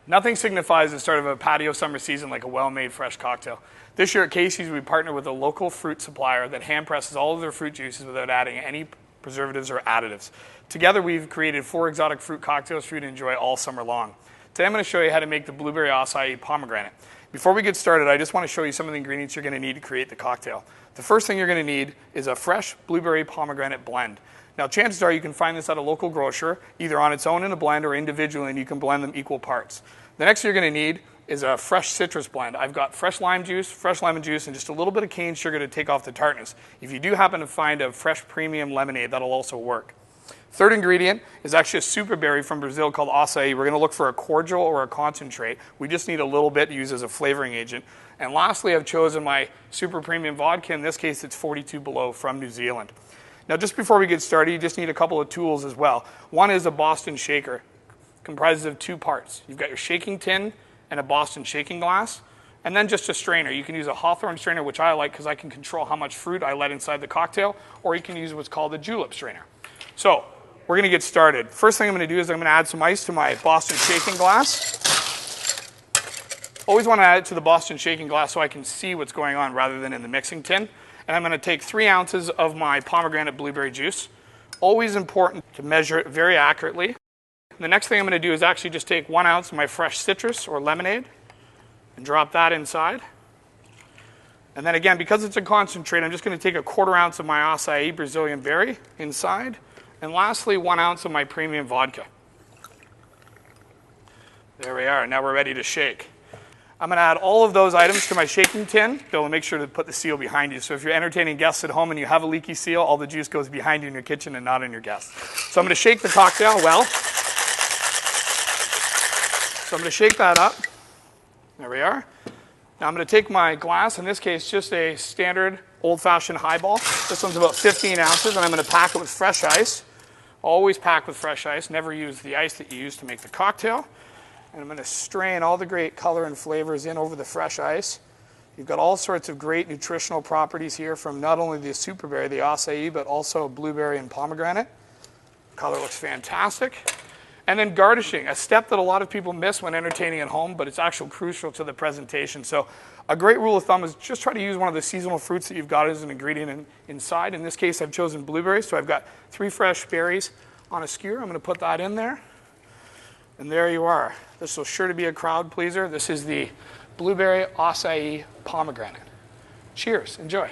Nothing signifies the start of a patio summer season like a well-made fresh cocktail. This year at Casey's, we partnered with a local fruit supplier that hand presses all of their fruit juices without adding any preservatives or additives. Together, we've created 4 exotic fruit cocktails for you to enjoy all summer long. Today, I'm going to show you how to make the Blueberry Acai Pomegranate. Before we get started, I just want to show you some of the ingredients you're going to need to create the cocktail. The first thing you're going to need is a fresh blueberry pomegranate blend. Now, chances are you can find this at a local grocer, either on its own in a blend or individually, and you can blend them equal parts. The next thing you're going to need is a fresh citrus blend. I've got fresh lime juice, fresh lemon juice, and just a little bit of cane sugar to take off the tartness. If you do happen to find a fresh premium lemonade, that'll also work. Third ingredient is actually a super berry from Brazil called acai. We're going to look for a cordial or a concentrate. We just need a little bit to use as a flavoring agent. And lastly, I've chosen my super premium vodka. In this case, it's 42 below from New Zealand. Now, just before we get started, you just need a couple of tools as well. One is a Boston shaker. Comprises of 2 parts. You've got your shaking tin and a Boston shaking glass, and then just a strainer. You can use a Hawthorne strainer, which I like because I can control how much fruit I let inside the cocktail, or you can use what's called a julep strainer. So we're going to get started. First thing I'm going to do is I'm going to add some ice to my Boston shaking glass. Always want to add it to the Boston shaking glass so I can see what's going on rather than in the mixing tin. And I'm going to take 3 ounces of my pomegranate blueberry juice. Always important to measure it very accurately. The next thing I'm going to do is actually just take 1 ounce of my fresh citrus or lemonade and drop that inside. And then again, because it's a concentrate, I'm just going to take a 1/4 ounce of my acai Brazilian berry inside. And lastly, 1 ounce of my premium vodka. There we are. Now we're ready to shake. I'm going to add all of those items to my shaking tin. Bill, make sure to put the seal behind you. So if you're entertaining guests at home and you have a leaky seal, all the juice goes behind you in your kitchen and not in your guests. So I'm going to shake the cocktail well. So I'm going to shake that up. There we are. Now I'm going to take my glass, in this case just a standard old-fashioned highball. This one's about 15 ounces, and I'm going to pack it with fresh ice. Always pack with fresh ice. Never use the ice that you use to make the cocktail. And I'm going to strain all the great color and flavors in over the fresh ice. You've got all sorts of great nutritional properties here from not only the super berry, the acai, but also blueberry and pomegranate. Color looks fantastic. And then garnishing, a step that a lot of people miss when entertaining at home, but it's actually crucial to the presentation. So a great rule of thumb is just try to use one of the seasonal fruits that you've got as an ingredient inside. In this case, I've chosen blueberries, so I've got 3 fresh berries on a skewer. I'm going to put that in there. And there you are. This will sure to be a crowd pleaser. This is the Blueberry Acai Pomegranate. Cheers. Enjoy.